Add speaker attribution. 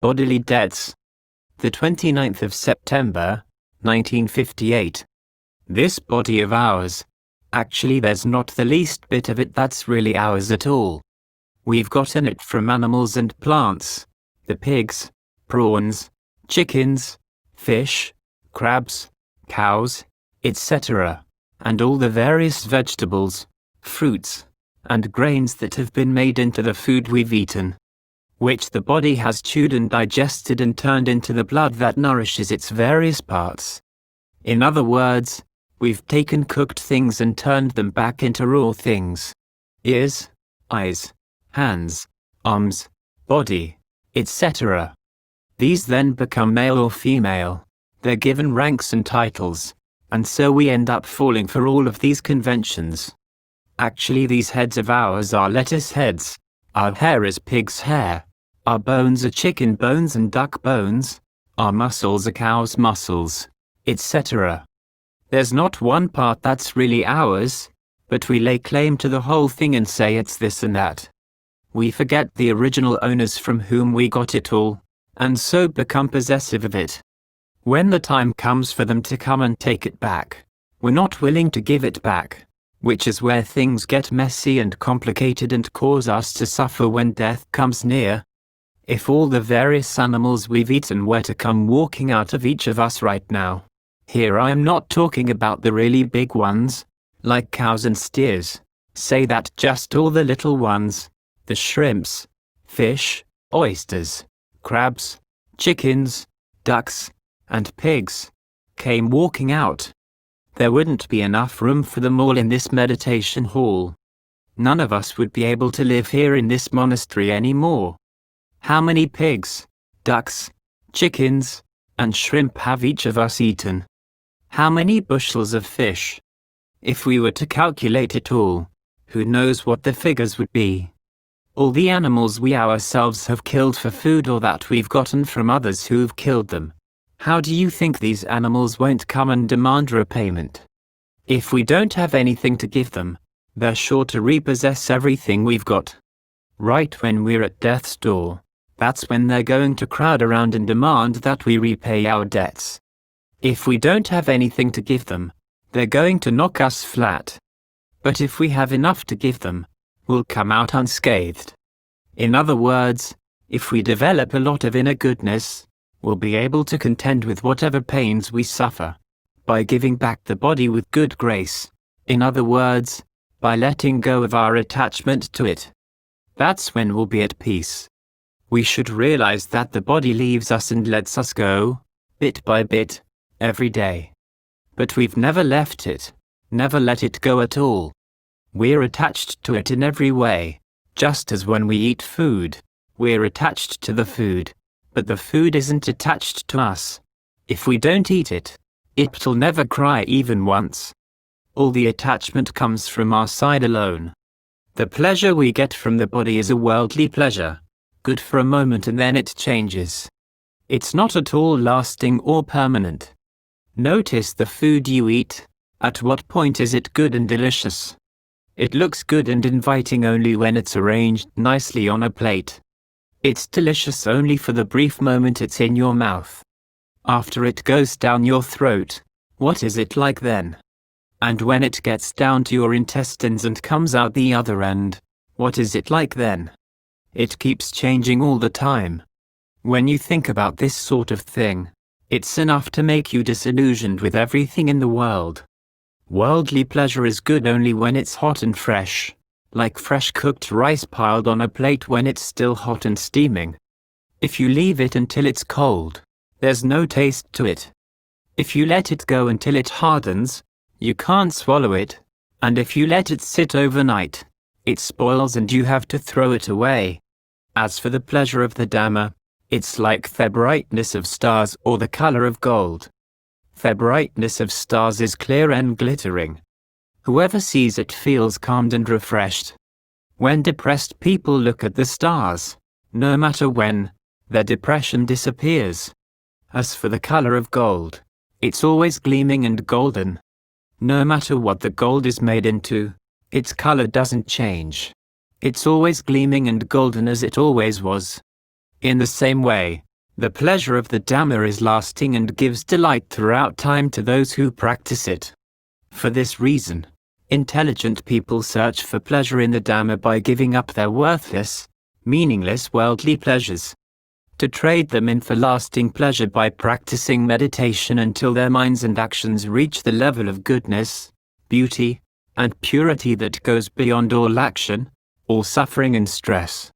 Speaker 1: Bodily debts. The 29th of September, 1958. This body of ours. Actually, there's not the least bit of it that's really ours at all. We've gotten it from animals and plants. The pigs, prawns, chickens, fish, crabs, cows, etc. And all the various vegetables, fruits, and grains that have been made into the food we've eaten, which the body has chewed and digested and turned into the blood that nourishes its various parts. In other words, we've taken cooked things and turned them back into raw things. Ears, eyes, hands, arms, body, etc. These then become male or female. They're given ranks and titles, and so we end up falling for all of these conventions. Actually, these heads of ours are lettuce heads, our hair is pig's hair, our bones are chicken bones and duck bones, our muscles are cow's muscles, etc. There's not one part that's really ours, but we lay claim to the whole thing and say it's this and that. We forget the original owners from whom we got it all, and so become possessive of it. When the time comes for them to come and take it back, we're not willing to give it back, which is where things get messy and complicated and cause us to suffer when death comes near. If all the various animals we've eaten were to come walking out of each of us right now, here I am not talking about the really big ones, like cows and steers, say that just all the little ones, the shrimps, fish, oysters, crabs, chickens, ducks, and pigs, came walking out. There wouldn't be enough room for them all in this meditation hall. None of us would be able to live here in this monastery anymore. How many pigs, ducks, chickens, and shrimp have each of us eaten? How many bushels of fish? If we were to calculate it all, who knows what the figures would be? All the animals we ourselves have killed for food or that we've gotten from others who've killed them. How do you think these animals won't come and demand repayment? If we don't have anything to give them, they're sure to repossess everything we've got. Right when we're at death's door, that's when they're going to crowd around and demand that we repay our debts. If we don't have anything to give them, they're going to knock us flat. But if we have enough to give them, we'll come out unscathed. In other words, if we develop a lot of inner goodness, we'll be able to contend with whatever pains we suffer, by giving back the body with good grace. In other words, by letting go of our attachment to it. That's when we'll be at peace. We should realize that the body leaves us and lets us go, bit by bit, every day. But we've never left it, never let it go at all. We're attached to it in every way, just as when we eat food, we're attached to the food. But the food isn't attached to us. If we don't eat it, it'll never cry even once. All the attachment comes from our side alone. The pleasure we get from the body is a worldly pleasure, good for a moment and then it changes. It's not at all lasting or permanent. Notice the food you eat. At what point is it good and delicious? It looks good and inviting only when it's arranged nicely on a plate. It's delicious only for the brief moment it's in your mouth. After it goes down your throat, what is it like then? And when it gets down to your intestines and comes out the other end, what is it like then? It keeps changing all the time. When you think about this sort of thing, it's enough to make you disillusioned with everything in the world. Worldly pleasure is good only when it's hot and fresh. Like fresh cooked rice piled on a plate when it's still hot and steaming. If you leave it until it's cold, there's no taste to it. If you let it go until it hardens, you can't swallow it, and if you let it sit overnight, it spoils and you have to throw it away. As for the pleasure of the Dhamma, it's like the brightness of stars or the color of gold. The brightness of stars is clear and glittering. Whoever sees it feels calmed and refreshed. When depressed people look at the stars, no matter when, their depression disappears. As for the color of gold, it's always gleaming and golden. No matter what the gold is made into, its color doesn't change. It's always gleaming and golden as it always was. In the same way, The pleasure of the Dhamma is lasting and gives delight throughout time to those who practice it. For this reason, intelligent people search for pleasure in the Dhamma by giving up their worthless, meaningless worldly pleasures, to trade them in for lasting pleasure by practicing meditation until their minds and actions reach the level of goodness, beauty, and purity that goes beyond all action, all suffering and stress.